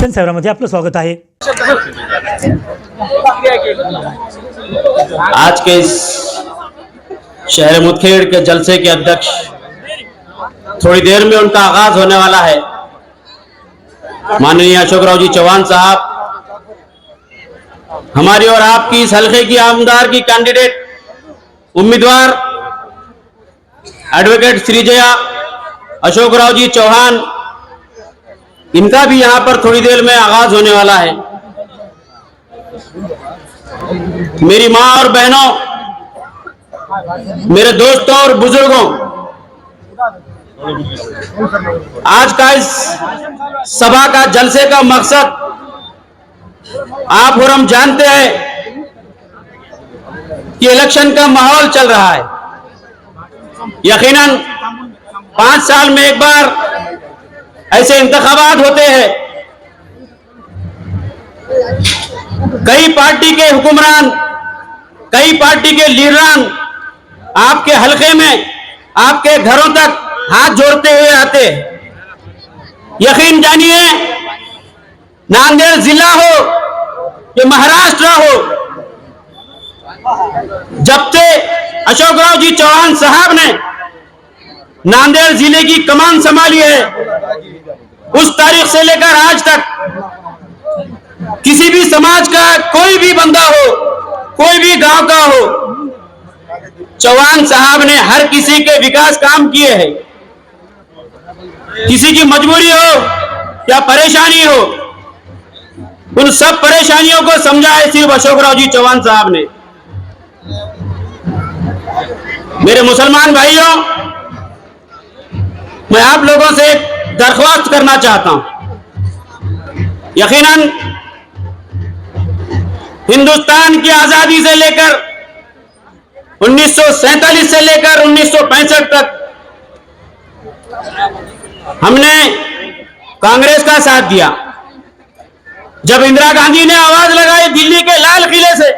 जनसेवामध्ये आपलं स्वागत आहे। आज के इस शहर मुदखेड़ के जलसे के अध्यक्ष थोड़ी देर में उनका आगाज होने वाला है। माननीय अशोकराव जी चौहान साहब हमारी और आपकी इस हल्के की आमदार की कैंडिडेट उम्मीदवार एडवोकेट श्रीजया अशोकराव जी चौहान, इनका भी यहां पर थोड़ी देर में आगाज होने वाला है। मेरी मां और बहनों, मेरे दोस्तों और बुजुर्गों, आज का इस सभा का जलसे का मकसद आप और हम जानते हैं कि इलेक्शन का माहौल चल रहा है। यकीनन 5 साल में एक बार ऐसे इंतखाबात होते हैं। कई पार्टी के हुक्मरान, कई पार्टी के लीडरान आपके हलके में, आपके घरों तक हाथ जोड़ते हुए आते। यकीन जानिए, नांदेड़ जिला हो या महाराष्ट्र हो, जब से अशोकराव जी चौहान साहब ने नांदेड़ जिले की कमान संभाली है, उस तारीख से लेकर आज तक किसी भी समाज का कोई भी बंदा हो, कोई भी गांव का हो, चौहान साहब ने हर किसी के विकास काम किए हैं। किसी की मजबूरी हो या परेशानी हो, उन सब परेशानियों को समझा है सिर्फ अशोकराव जी चौहान साहब ने। मेरे मुसलमान भाइयों, मैं आप लोगों से एक दरख्वास्त करना चाहता हूं। यकीनन हिंदुस्तान की आजादी से लेकर 1947 से लेकर 1965 तक हमने कांग्रेस का साथ दिया। जब इंदिरा गांधी ने आवाज लगाई दिल्ली के लाल किले से,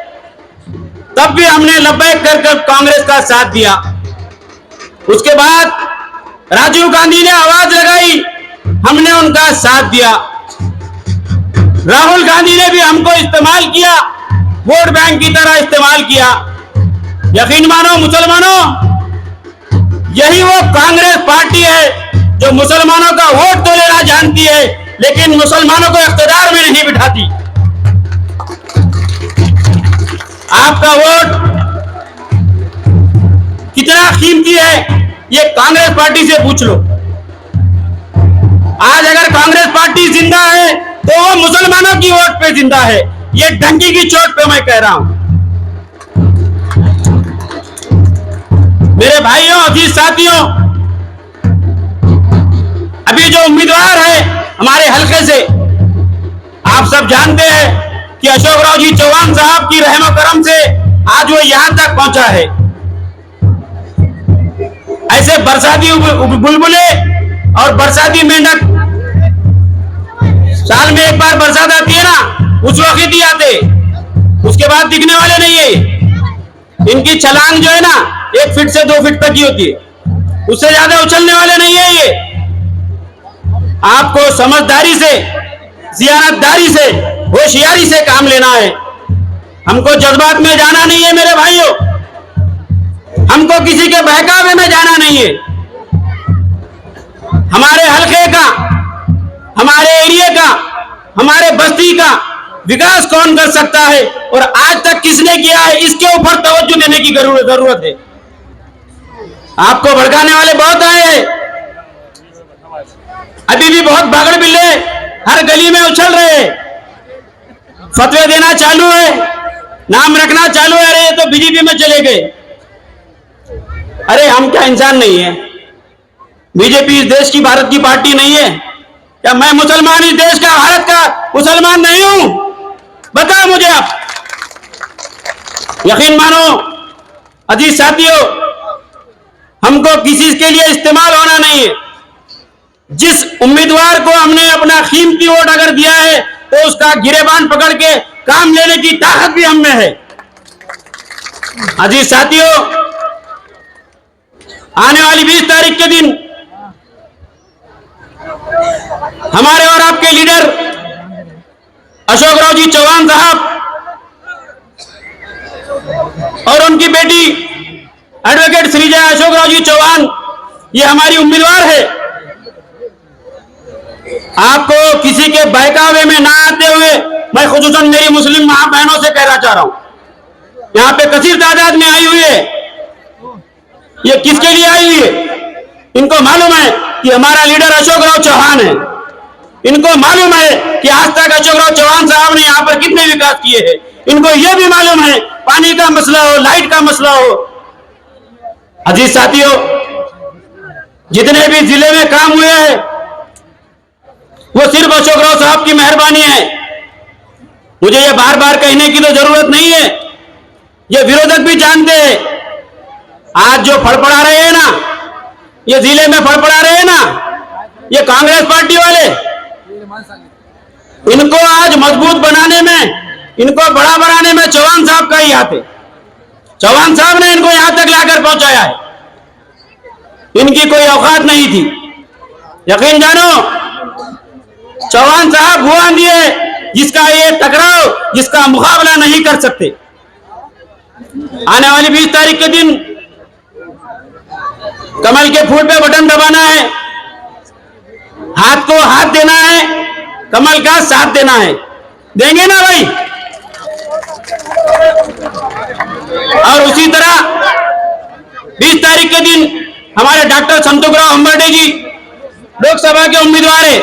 तब भी हमने लब्बैक कर कांग्रेस का साथ दिया। उसके बाद राजीव गांधी ने आवाज लगाई, हमने उनका साथ दिया। राहुल गांधी ने भी हमको इस्तेमाल किया, वोट बैंक की तरह इस्तेमाल किया। यकीन मानो मुसलमानों, यही वो कांग्रेस पार्टी है जो मुसलमानों का वोट तो लेना जानती है, लेकिन मुसलमानों को इख्तियार में नहीं बिठाती। आपका वोट कितना कीमती है, ये कांग्रेस पार्टी से पूछ लो। आज अगर कांग्रेस पार्टी जिंदा है तो वो मुसलमानों की वोट पे जिंदा है। ये डंकी की चोट पे मैं कह रहा हूं। मेरे भाइयों, अजीज साथियों, अभी जो उम्मीदवार है हमारे हल्के से, आप सब जानते हैं कि अशोकराव जी चौहान साहब की रहमो करम से आज वो यहां तक पहुंचा है। ऐसे बरसाती बुलबुले और बरसाती मेंढक, साल में एक बार बरसात आती है ना, उस वक्त ही आते, उसके बाद दिखने वाले नहीं है। इनकी छलांग जो है ना 1 फीट से 2 फीट तक की होती है, उससे ज्यादा उछलने वाले नहीं है ये। आपको समझदारी से, जियानतदारी से, होशियारी से काम लेना है। हमको जज्बात में जाना नहीं है मेरे भाइयों, हमको किसी के बहकावे में जाना नहीं है। हमारे हल्के का, हमारे एरिया का, हमारे बस्ती का विकास कौन कर सकता है और आज तक किसने किया है, इसके ऊपर तवज्जो देने की जरूरत है। आपको भड़काने वाले बहुत आए हैं, अभी भी बहुत बागड़ बिल्ले हर गली में उछल रहे हैं, फतवे देना चालू है, नाम रखना चालू है। अरे ये तो बीजेपी में चले गए। अरे हम क्या इंसान नहीं है? बीजेपी इस देश की, भारत की पार्टी नहीं है क्या? मैं मुसलमान इस देश का, भारत का मुसलमान नहीं हूं? बताओ मुझे आप। यकीन मानो अजीज साथियों, हमको किसी के लिए इस्तेमाल होना नहीं है। जिस उम्मीदवार को हमने अपना कीमती वोट अगर दिया है तो उसका गिरेबान पकड़ के काम लेने की ताकत भी हम में है। अजीज साथियों, आने वाली 20 तारीख के दिन हमारे और आपके लीडर अशोकराव जी चौहान साहब और उनकी बेटी एडवोकेट श्रीजया अशोकराव जी चौहान, ये हमारी उम्मीदवार है। आपको किसी के बहकावे में ना आते हुए मैं खुसूसन मेरी मुस्लिम मां बहनों से कहना चाह रहा हूं, यहां पे कसीर तादाद में आई हुई है, ये किसके लिए आई हुई है? इनको मालूम है कि हमारा लीडर अशोकराव चौहान है। इनको मालूम है कि आज तक अशोकराव चौहान साहब ने यहां पर कितने विकास किए हैं। इनको यह भी मालूम है पानी का मसला हो, लाइट का मसला हो। अजीज साथियों, जितने भी जिले में काम हुए हैं वो सिर्फ अशोकराव साहब की मेहरबानी है। मुझे ये बार बार कहने की तो जरूरत नहीं है, ये विरोधक भी जानते हैं। आज जो फड़फड़ा रहे हैं ना, ये जिले में फड़फड़ा रहे हैं ना, ये कांग्रेस पार्टी वाले, इनको आज मजबूत बनाने में, इनको बड़ा बनाने में चौहान साहब का ही हाथ है। चौहान साहब ने इनको यहां तक लाकर पहुंचाया है। इनकी कोई औकात नहीं थी। यकीन जानो, चौहान साहब वो आंधी है जिसका ये टकराव, जिसका मुकाबला नहीं कर सकते। आने वाली 20 तारीख के दिन कमल के फूल पे बटन दबाना है, हाथ को हाथ देना है, कमल का साथ देना है। देंगे ना भाई? और उसी तरह 20 तारीख के दिन हमारे डॉक्टर संतोखराव अंबर्डे जी लोकसभा के उम्मीदवार है,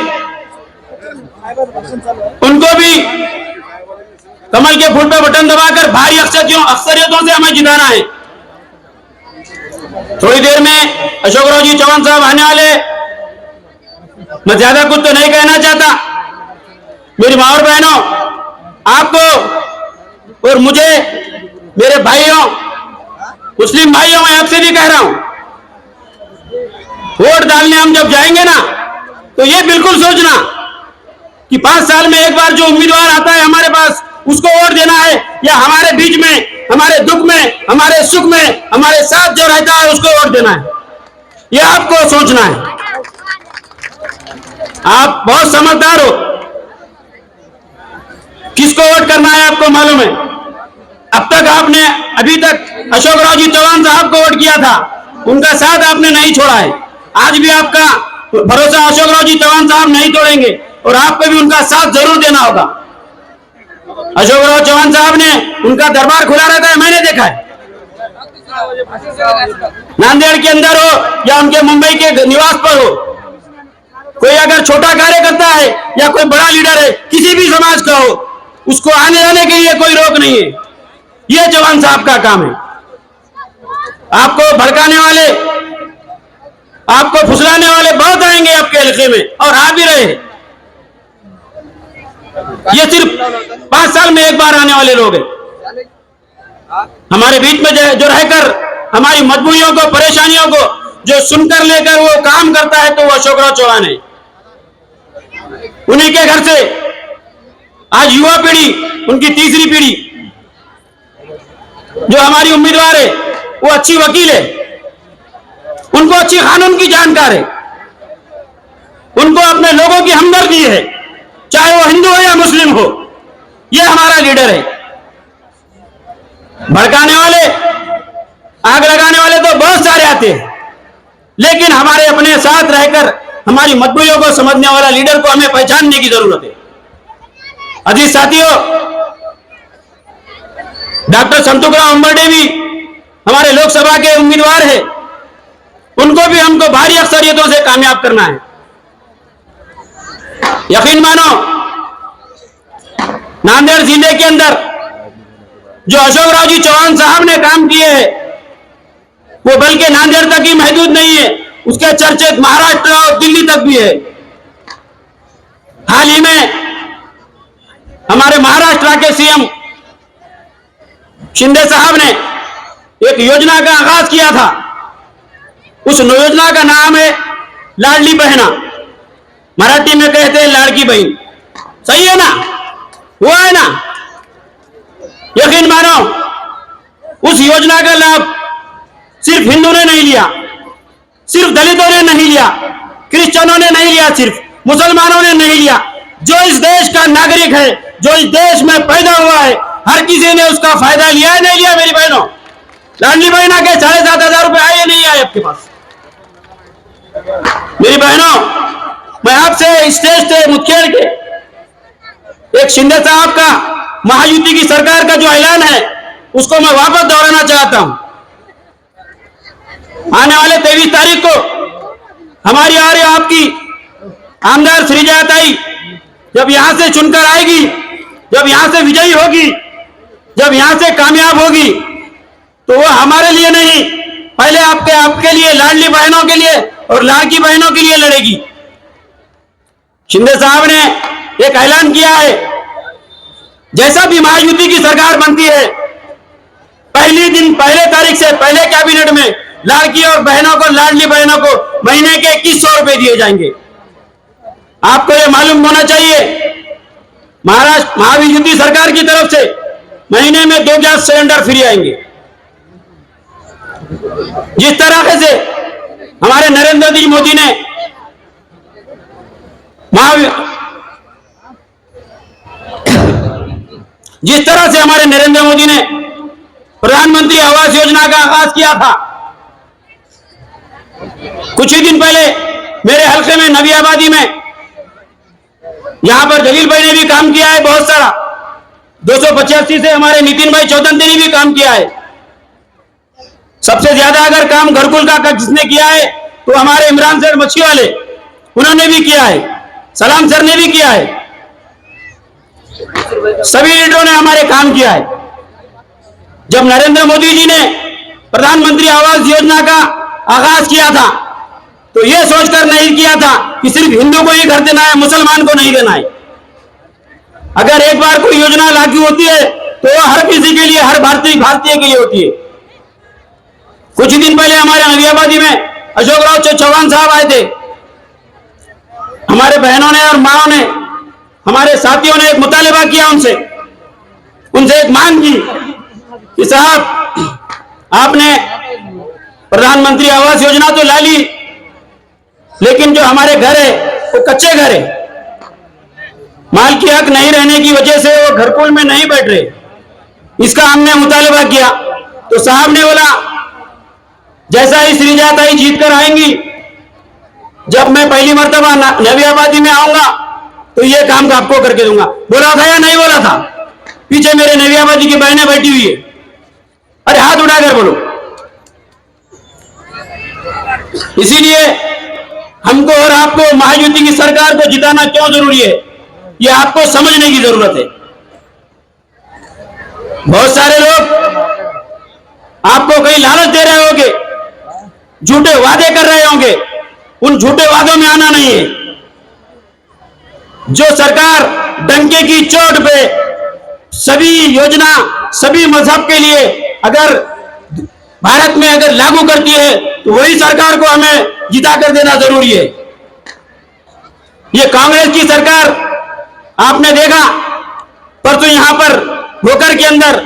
उनको भी कमल के फूल पे बटन दबाकर भारी अक्सरियतों से हमें जिताना है। थोड़ी देर में अशोकराव जी चौहान साहब आने वाले। मैं ज्यादा कुछ तो नहीं कहना चाहता। मेरी माँ और बहनों, आपको और मुझे, मेरे भाइयों, मुस्लिम भाइयों, मैं आपसे भी कह रहा हूं, वोट डालने हम जब जाएंगे ना, तो ये बिल्कुल सोचना कि 5 साल में एक बार जो उम्मीदवार आता है हमारे पास, उसको वोट देना है, या हमारे बीच में, हमारे दुख में, हमारे सुख में हमारे साथ जो रहता है उसको वोट देना है। यह आपको सोचना है। आप बहुत समझदार हो, किसको वोट करना है आपको मालूम है। अब तक आपने, अभी तक अशोकराव जी चौहान साहब को वोट किया था, उनका साथ आपने नहीं छोड़ा है। आज भी आपका भरोसा अशोकराव जी चौहान साहब नहीं तोड़ेंगे और आपको भी उनका साथ जरूर देना होगा। अशोकराव चौहान साहब ने, उनका दरबार खुला रहता है, मैंने देखा है। नांदेड़ के अंदर हो या उनके मुंबई के निवास पर हो, कोई अगर छोटा कार्यकर्ता है या कोई बड़ा लीडर है, किसी भी समाज का हो, उसको आने जाने के लिए कोई रोक नहीं है। यह चौहान साहब का काम है। आपको भड़काने वाले, आपको फुसलाने वाले बहुत आएंगे आपके इलाके में, और आ भी रहे। ये सिर्फ 5 साल में एक बार आने वाले लोग हैं। हमारे बीच में जो रहकर हमारी मजबूरियों को, परेशानियों को जो सुनकर लेकर वो काम करता है, तो वो अशोकराव चौहान है। उन्हीं के घर से आज युवा पीढ़ी, उनकी तीसरी पीढ़ी जो हमारी उम्मीदवार है, वो अच्छी वकील है, उनको अच्छी कानून की जानकार है, उनको अपने लोगों की हमदर्दी है, चाहे वो हिंदू हो या मुस्लिम हो। ये हमारा लीडर है। भड़काने वाले, आग लगाने वाले तो बहुत सारे आते हैं, लेकिन हमारे अपने साथ रहकर हमारी मजबूरियों को समझने वाला लीडर को हमें पहचानने की जरूरत है। अजीज साथियों, डॉक्टर संतोखराव अंबर्डे भी हमारे लोकसभा के उम्मीदवार है, उनको भी हमको भारी अक्सरियतों से कामयाब करना है। यकीन मानो, नांदेड़ जिले के अंदर जो अशोकराव जी चौहान साहब ने काम किए हैं, वो बल्कि नांदेड़ तक ही महदूद नहीं है, उसके चर्चे महाराष्ट्र और दिल्ली तक भी है। हाल ही में हमारे महाराष्ट्र के सीएम शिंदे साहब ने एक योजना का आगाज किया था। उस योजना का नाम है लाडली बहना, मराठी में कहते हैं लाड़की बहन। सही है ना? वो है ना? यकीन मानो, उस योजना का लाभ सिर्फ हिंदू ने नहीं लिया, सिर्फ दलितों ने नहीं लिया, क्रिश्चियनों ने नहीं लिया, सिर्फ मुसलमानों ने नहीं लिया। जो इस देश का नागरिक है जो इस देश में पैदा हुआ है, हर किसी ने उसका फायदा लिया है, नहीं लिया मेरी बहनों? लाडली बहना के 7,500 रुपए आए या नहीं आए आपके पास? मेरी बहनों, मैं आपसे स्टेज से मुख्यमंत्री के एक शिंदे साहब का महायुति की सरकार का जो ऐलान है उसको मैं वापस दोहराना चाहता हूं। आने वाले 23 तारीख को हमारी और आपकी आमदार श्रीजयाताई जब यहां से चुनकर आएगी, जब यहां से विजयी होगी, जब यहां से कामयाब होगी, तो वो हमारे लिए नहीं, पहले आपके लिए, लाडली बहनों के लिए और लाड़की बहनों के लिए लड़ेगी। शिंदे साहब ने एक ऐलान किया है, जैसा भी महायुति की सरकार बनती है, पहले तारीख से पहले कैबिनेट में लाड़की और बहनों को, लाडली बहनों को महीने के 2100 रुपए दिए जाएंगे। आपको यह मालूम होना चाहिए, महाराष्ट्र महायुति सरकार की तरफ से महीने में 2 गैस सिलेंडर फ्री आएंगे। जिस तरह से हमारे नरेंद्र मोदी ने जिस तरह से हमारे नरेंद्र मोदी ने प्रधानमंत्री आवास योजना का आगाज किया था, कुछ ही दिन पहले मेरे हल्के में नवी आबादी में, यहां पर जलील भाई ने भी काम किया है बहुत सारा, 285 से हमारे नितिन भाई चौधरी ने भी काम किया है। सबसे ज्यादा अगर काम घरकुल का जिसने किया है तो हमारे इमरान सर मच्छी वाले, उन्होंने भी किया है, सलाम सर ने भी किया है, सभी लीडरों ने हमारे काम किया है। जब नरेंद्र मोदी जी ने प्रधानमंत्री आवास योजना का आगाज किया था तो यह सोचकर नहीं किया था कि सिर्फ हिंदू को ही घर देना है, मुसलमान को नहीं देना है। अगर एक बार कोई योजना लागू होती है तो वह हर किसी के लिए, हर भारतीय के लिए होती है। कुछ ही दिन पहले हमारे नवी आबादी में अशोक राव चौहान साहब आए थे। हमारे बहनों ने और माओ ने, हमारे साथियों ने एक मुतालिबा किया, उनसे एक मांग की कि साहब आपने प्रधानमंत्री आवास योजना तो ला ली, लेकिन जो हमारे घर है वो कच्चे घर है, मालिकी हक नहीं रहने की वजह से वो घरकुल में नहीं बैठ रहे। इसका हमने मुतालिबा किया तो साहब ने बोला जैसा ही श्रीजयाताई जीत कर आएंगी, जब मैं पहली मर्तबा नवी आबादी में आऊंगा तो ये काम आपको करके दूंगा। बोला था या नहीं बोला था? पीछे मेरे नवी आबादी की बहनें बैठी हुई है, अरे हाथ उठाकर बोलो। इसीलिए हमको और आपको महायुति की सरकार को जिताना क्यों जरूरी है, ये आपको समझने की जरूरत है। बहुत सारे लोग आपको कहीं लालच दे रहे होंगे, झूठे वादे कर रहे होंगे, उन झूठे वादों में आना नहीं है। जो सरकार डंके की चोट पे सभी योजना, सभी मजहब के लिए अगर भारत में अगर लागू करती है तो वही सरकार को हमें जिता कर देना जरूरी है। ये कांग्रेस की सरकार आपने देखा, परसों यहां पर भोकर के अंदर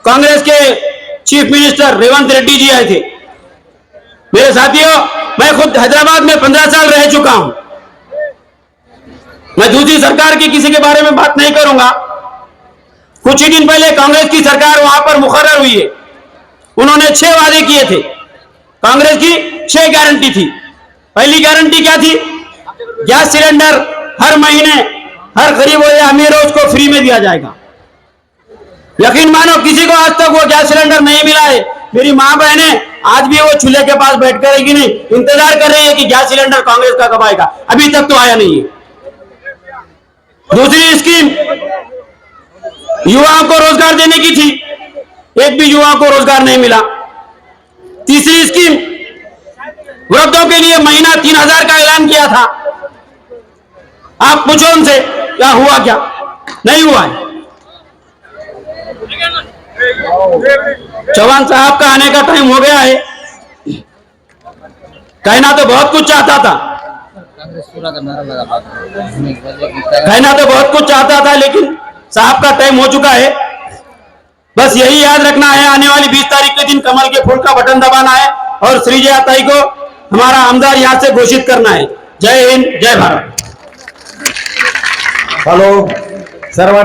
कांग्रेस के चीफ मिनिस्टर रेवंत रेड्डी जी आए थे। मेरे साथियों, मैं खुद हैदराबाद में 15 साल रह चुका हूं। मैं दूसरी सरकार की किसी के बारे में बात नहीं करूंगा। कुछ ही दिन पहले कांग्रेस की सरकार वहां पर मुकर्रर हुई है। उन्होंने 6 वादे किए थे। कांग्रेस की 6 गारंटी थी। पहली गारंटी क्या थी? गैस सिलेंडर हर महीने हर गरीब हो या अमीर हो उसको फ्री में दिया जाएगा। यकीन मानो किसी को आज तक वो गैस सिलेंडर नहीं मिला है। मेरी मां बहनें आज भी वो चूल्हे के पास बैठ कर रहेगी नहीं, इंतजार कर रही है कि गैस सिलेंडर कांग्रेस का कब आएगा। अभी तक तो आया नहीं है। दूसरी स्कीम युवाओं को रोजगार देने की थी, एक भी युवा को रोजगार नहीं मिला। तीसरी स्कीम वृद्धों के लिए महीना 3000 का ऐलान किया था। आप पूछो उनसे क्या हुआ, क्या नहीं हुआ है। चौहान साहब का आने का टाइम हो गया है। कहना तो बहुत कुछ चाहता था, लेकिन साहब का टाइम हो चुका है। बस यही याद रखना है, आने वाली 20 तारीख के दिन कमल के फूल का बटन दबाना है और श्रीजयाताई को हमारा आमदार यहां से घोषित करना है। जय हिंद, जय भारत। हेलो सर्व